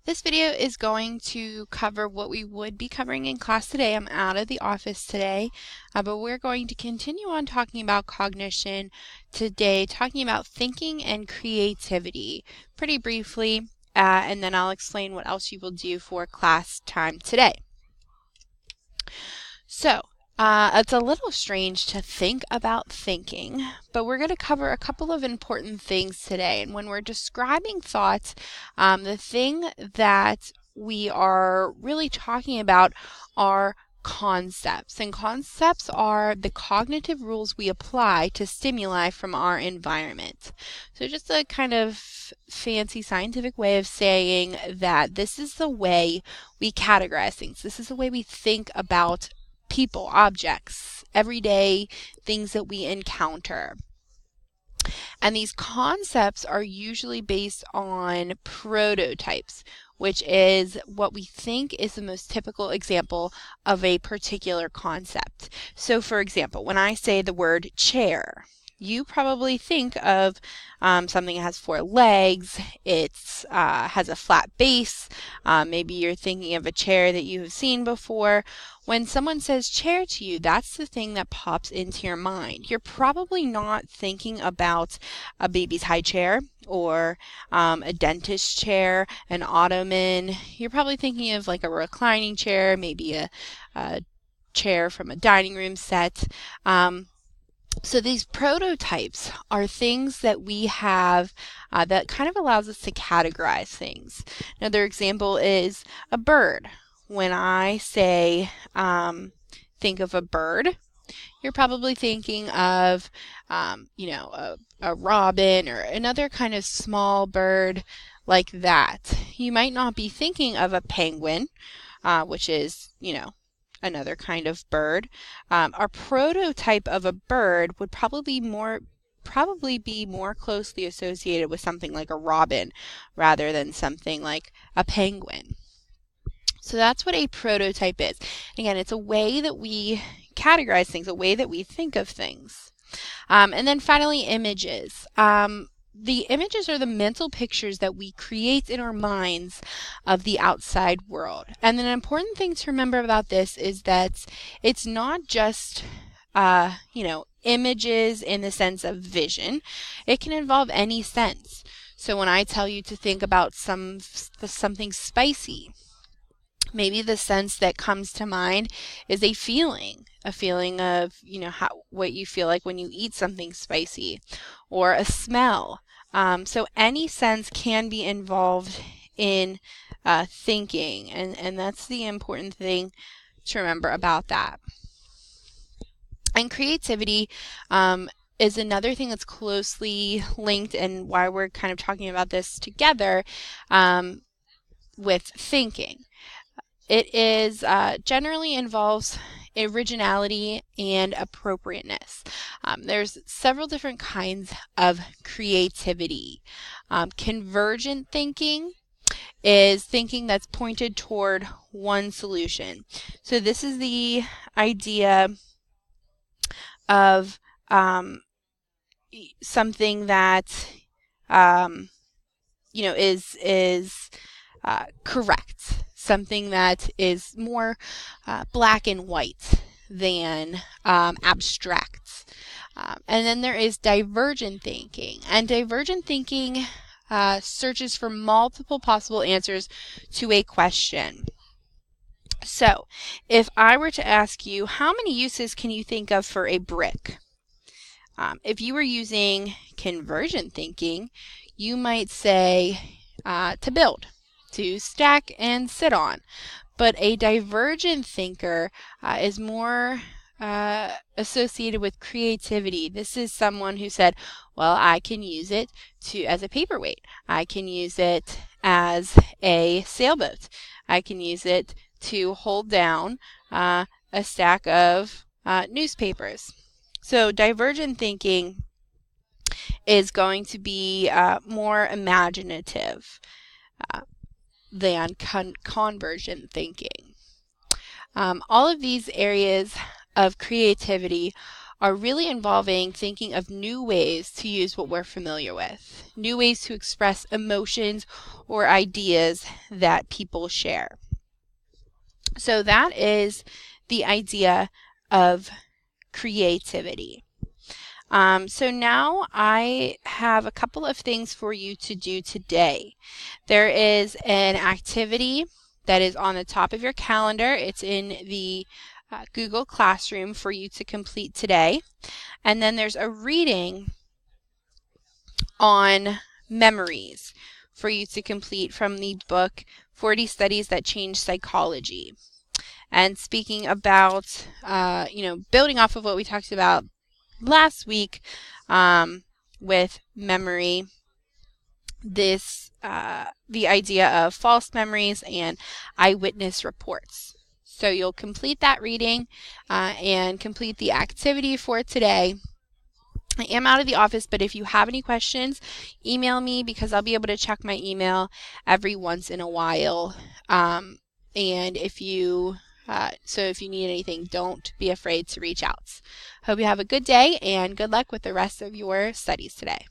This video is going to cover what we would be covering in class today. I'm out of the office today, but we're going to continue on talking about cognition today, talking about thinking and creativity pretty briefly, and then I'll explain what else you will do for class time today. So, it's a little strange to think about thinking, but we're going to cover a couple of important things today. And when we're describing thoughts, the thing that we are really talking about are concepts. And concepts are the cognitive rules we apply to stimuli from our environment. So just a kind of fancy scientific way of saying that this is the way we categorize things. This is the way we think about people, objects, everyday things that we encounter. And these concepts are usually based on prototypes, which is what we think is the most typical example of a particular concept. So for example, when I say the word chair, you probably think of something that has four legs, it has a flat base, maybe you're thinking of a chair that you have seen before. When someone says chair to you, that's the thing that pops into your mind. You're probably not thinking about a baby's high chair or a dentist chair, an ottoman. You're probably thinking of like a reclining chair, maybe a chair from a dining room set. So these prototypes are things that we have that kind of allows us to categorize things. Another example is a bird. When I say think of a bird, you're probably thinking of a robin or another kind of small bird like that. You might not be thinking of a penguin, which is, another kind of bird. Our prototype of a bird would probably be more closely associated with something like a robin rather than something like a penguin. So that's what a prototype is. Again, it's a way that we categorize things, a way that we think of things. And then finally, images. The images are the mental pictures that we create in our minds of the outside world. And an important thing to remember about this is that it's not just, images in the sense of vision. It can involve any sense. So when I tell you to think about something spicy, maybe the sense that comes to mind is a feeling of, what you feel like when you eat something spicy, or a smell. So any sense can be involved in thinking, and that's the important thing to remember about that. And creativity is another thing that's closely linked, and why we're kind of talking about this together with thinking. It is generally involves originality and appropriateness. There's several different kinds of creativity. Convergent thinking is thinking that's pointed toward one solution. So this is the idea of something that is correct. Something that is more black and white than abstract. And then there is divergent thinking. And divergent thinking searches for multiple possible answers to a question. So, if I were to ask you, how many uses can you think of for a brick? If you were using convergent thinking, you might say to build, to stack and sit on. But a divergent thinker is more associated with creativity. This is someone who said, well, I can use it as a paperweight. I can use it as a sailboat. I can use it to hold down a stack of newspapers. So divergent thinking is going to be more imaginative than convergent thinking. All of these areas of creativity are really involving thinking of new ways to use what we're familiar with, new ways to express emotions or ideas that people share. So that is the idea of creativity. So now I have a couple of things for you to do today. There is an activity that is on the top of your calendar. It's in the Google Classroom for you to complete today. And then there's a reading on memories for you to complete from the book 40 Studies That Change Psychology. And speaking about, building off of what we talked about last week with memory, the idea of false memories and eyewitness reports. So you'll complete that reading and complete the activity for today. I am out of the office, but if you have any questions, email me because I'll be able to check my email every once in a while. And if you need anything, don't be afraid to reach out. Hope you have a good day and good luck with the rest of your studies today.